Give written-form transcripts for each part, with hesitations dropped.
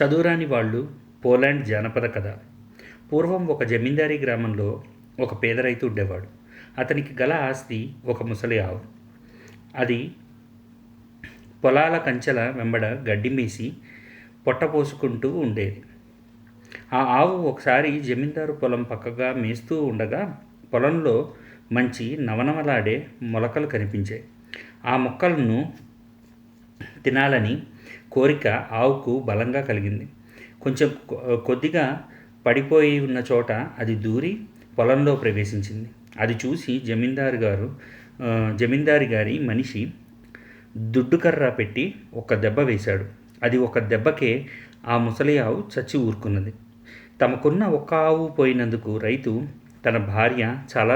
చదువురాని వాళ్ళు పోలాండ్ జానపద కథ. పూర్వం ఒక జమీందారీ గ్రామంలో ఒక పేద రైతు ఉండేవాడు. అతనికి గల ఆస్తి ఒక ముసలి ఆవు. అది పొలాల కంచెల వెంబడ గడ్డి మేసి పొట్ట పోసుకుంటూ ఉండేది. ఆ ఆవు ఒకసారి జమీందారు పొలం పక్కగా మేస్తూ ఉండగా పొలంలో మంచి నవనవలాడే మొలకలు కనిపించాయి. ఆ మొక్కలను తినాలని కోరిక ఆవుకు బలంగా కలిగింది. కొంచెం కొద్దిగా పడిపోయి ఉన్న చోట అది దూరి పొలంలో ప్రవేశించింది. అది చూసి జమీందారి గారి మనిషి దుడ్డుకర్ర పెట్టి ఒక దెబ్బ వేశాడు. అది ఒక దెబ్బకే ఆ ముసలి ఆవు చచ్చి ఊరుకున్నది. తమకున్న ఒక్క ఆవు పోయినందుకు రైతు తన భార్య చాలా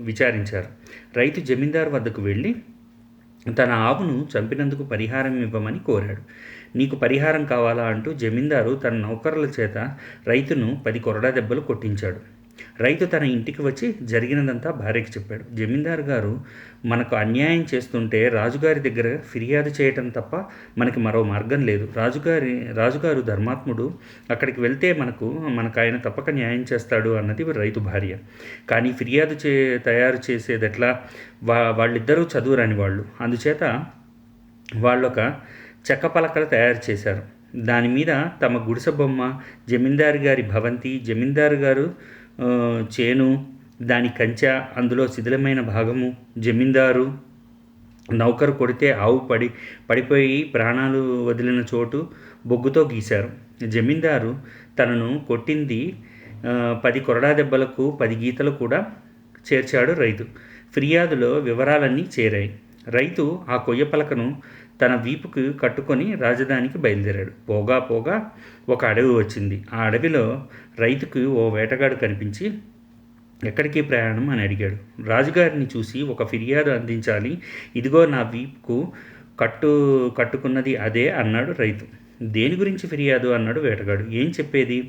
విచారించారు. రైతు జమీందారు వద్దకు వెళ్ళి తన ఆవును చంపినందుకు పరిహారం ఇవ్వమని కోరాడు. నీకు పరిహారం కావాలా అంటూ జమీందారు తన నౌకరుల చేత రైతును 10 కొరడా దెబ్బలు కొట్టించాడు. రైతు తన ఇంటికి వచ్చి జరిగినదంతా భార్యకి చెప్పాడు. జమీందారు గారు మనకు అన్యాయం చేస్తుంటే రాజుగారి దగ్గర ఫిర్యాదు చేయటం తప్ప మనకి మరో మార్గం లేదు. రాజుగారు ధర్మాత్ముడు, అక్కడికి వెళ్తే మనకు ఆయన తప్పక న్యాయం చేస్తాడు అన్నది రైతు భార్య. కానీ ఫిర్యాదు తయారు చేసేదెట్లా? వాళ్ళిద్దరూ చదువురాని వాళ్ళు. అందుచేత వాళ్ళొక చెక్క పలకలు తయారు చేశారు. దాని మీద తమ గుడిసె బొమ్మ, జమీందారు గారి భవంతి, జమీందారు గారు చేను, దాని కంచె, అందులో శిథిలమైన భాగము, జమీందారు నౌకరు కొడితే ఆవు పడిపోయి ప్రాణాలు వదిలిన చోటు బొగ్గుతో గీశారు. జమీందారు తనను కొట్టింది 10 కొరడా దెబ్బలకు 10 గీతలు కూడా చేర్చాడు రైతు. ఫిర్యాదులో వివరాలన్నీ చేరాయి. రైతు ఆ కొయ్య పలకను తన వీపుకు కట్టుకొని రాజధానికి బయలుదేరాడు. పోగా ఒక అడవి వచ్చింది. ఆ అడవిలో రైతుకు ఓ వేటగాడు కనిపించి ఎక్కడికి ప్రయాణం అని అడిగాడు. రాజుగారిని చూసి ఒక ఫిర్యాదు అందించాలి, ఇదిగో నా వీపుకు కట్టుకున్నది అదే అన్నాడు రైతు. దేని గురించి ఫిర్యాదు అన్నాడు వేటగాడు. ఏం చెప్పేది?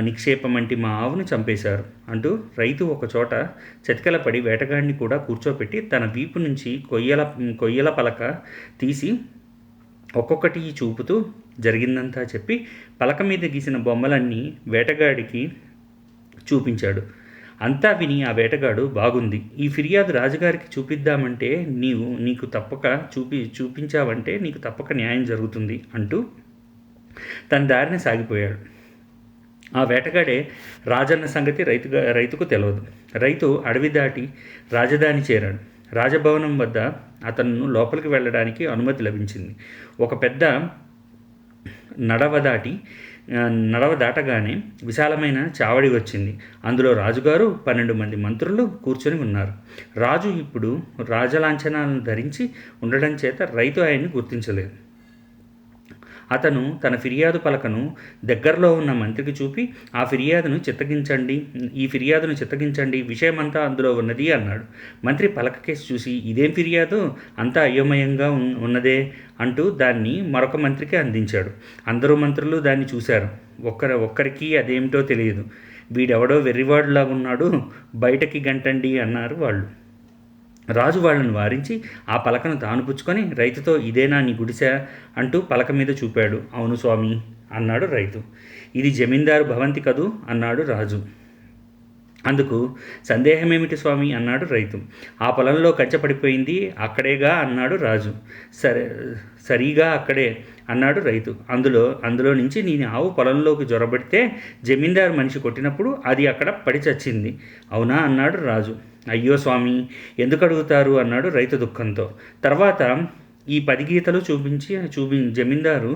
నిక్షేపమంటి మా ఆవును చంపేశారు అంటూ రైతు ఒకచోట చతికిలపడి వేటగాడిని కూడా కూర్చోపెట్టి తన వీపు నుంచి కొయ్యల పలక తీసి ఒక్కొక్కటి చూపుతూ జరిగిందంతా చెప్పి పలక మీద గీసిన బొమ్మలన్నీ వేటగాడికి చూపించాడు. అంతా విని ఆ వేటగాడు, బాగుంది, ఈ ఫిర్యాదు రాజుగారికి చూపిద్దామంటే నీకు తప్పక చూపించావంటే నీకు తప్పక న్యాయం జరుగుతుంది అంటూ తన దారిని సాగిపోయాడు. ఆ వేటగాడే రాజన్న సంగతి రైతుకు తెలియదు. రైతు అడవి దాటి రాజధాని చేరాడు. రాజభవనం వద్ద అతను లోపలికి వెళ్ళడానికి అనుమతి లభించింది. ఒక పెద్ద నడవ దాటగానే విశాలమైన చావడి వచ్చింది. అందులో రాజుగారు 12 మంది మంత్రులు కూర్చొని ఉన్నారు. రాజు ఇప్పుడు రాజలాంఛనాలను ధరించి ఉండడం చేత రైతు ఆయన్ని గుర్తించలేదు. అతను తన ఫిర్యాదు పలకను దగ్గరలో ఉన్న మంత్రికి చూపి ఈ ఫిర్యాదును చిత్తగించండి, విషయమంతా అందులో ఉన్నది అన్నాడు. మంత్రి పలక కేసు చూసి, ఇదేం ఫిర్యాదు, అంతా అయోమయంగా ఉన్నదే అంటూ దాన్ని మరొక మంత్రికి అందించాడు. అందరూ మంత్రులు దాన్ని చూశారు. ఒక్కరికి అదేమిటో తెలియదు. వీడెవడో వెర్రివాడులాగున్నాడు, బయటకి గంటండి అన్నారు వాళ్ళు. రాజు వాళ్ళను వారించి ఆ పలకను తాను పుచ్చుకొని రైతుతో, ఇదేనా నీ గుడిసె అంటూ పలక మీద చూపాడు. అవును స్వామి అన్నాడు రైతు. ఇది జమీందారు భవంతి కదూ అన్నాడు రాజు. అందుకు సందేహమేమిటి స్వామి అన్నాడు రైతు. ఆ పొలంలో కంచె పడిపోయింది అక్కడేగా అన్నాడు రాజు. సరిగా అక్కడే అన్నాడు రైతు. అందులో నుంచి నేను ఆవు పొలంలోకి జొరబడితే జమీందారు మనిషి కొట్టినప్పుడు అది అక్కడ పడి చచ్చింది. అవునా అన్నాడు రాజు. అయ్యో స్వామి, ఎందుకు అడుగుతారు అన్నాడు రైతు దుఃఖంతో. తర్వాత ఈ 10 గీతలు జమీందారు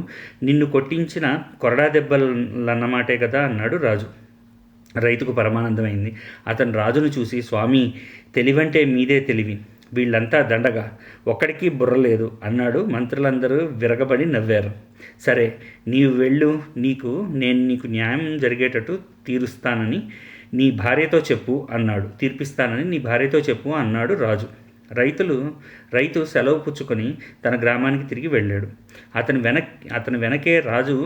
నిన్ను కొట్టించిన కొరడా దెబ్బలన్నమాటే కదా అన్నాడు రాజు. రైతుకు పరమానందమైంది. అతను రాజును చూసి, స్వామి, తెలివంటే మీదే తెలివి, వీళ్ళంతా దండగా, ఒక్కడికి బుర్ర లేదు అన్నాడు. మంత్రులందరూ విరగబడి నవ్వారు. సరే, నీవు వెళ్ళు, నేను నీకు న్యాయం జరిగేటట్టు తీరుస్తానని నీ భార్యతో చెప్పు అన్నాడు. తీర్పిస్తానని నీ భార్యతో చెప్పు అన్నాడు రాజు. రైతు సెలవు పుచ్చుకొని తన గ్రామానికి తిరిగి వెళ్ళాడు. అతని వెనకే రాజు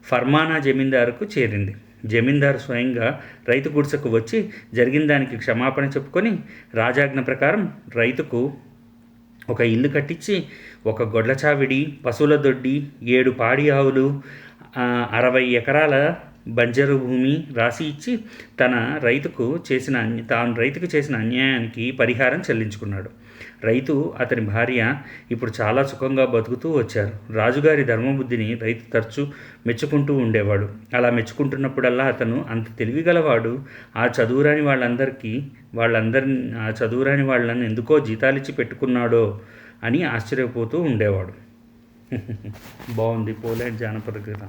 ఫర్మానా జమీందారుకు చేరింది. జమీందారు స్వయంగా రైతు గుడిసెకు వచ్చి జరిగిన దానికి క్షమాపణ చెప్పుకొని రాజాజ్ఞ ప్రకారం రైతుకు ఒక ఇల్లు కట్టించి ఒక గొడ్ల చావిడి, పశువుల దొడ్డి, 7 పాడి ఆవులు, 60 ఎకరాల బంజరు భూమి రాసి ఇచ్చి తాను రైతుకు చేసిన అన్యాయానికి పరిహారం చెల్లించుకున్నాడు. రైతు, అతని భార్య ఇప్పుడు చాలా సుఖంగా బతుకుతూ వచ్చారు. రాజుగారి ధర్మబుద్ధిని రైతు తరచూ మెచ్చుకుంటూ ఉండేవాడు. అలా మెచ్చుకుంటున్నప్పుడల్లా అతను అంత తెలివిగలవాడు, ఆ చదువురాని వాళ్ళని ఎందుకో జీతాలిచ్చి పెట్టుకున్నాడో అని ఆశ్చర్యపోతూ ఉండేవాడు. బాగుంది పోలాండ్ జానపద కథ.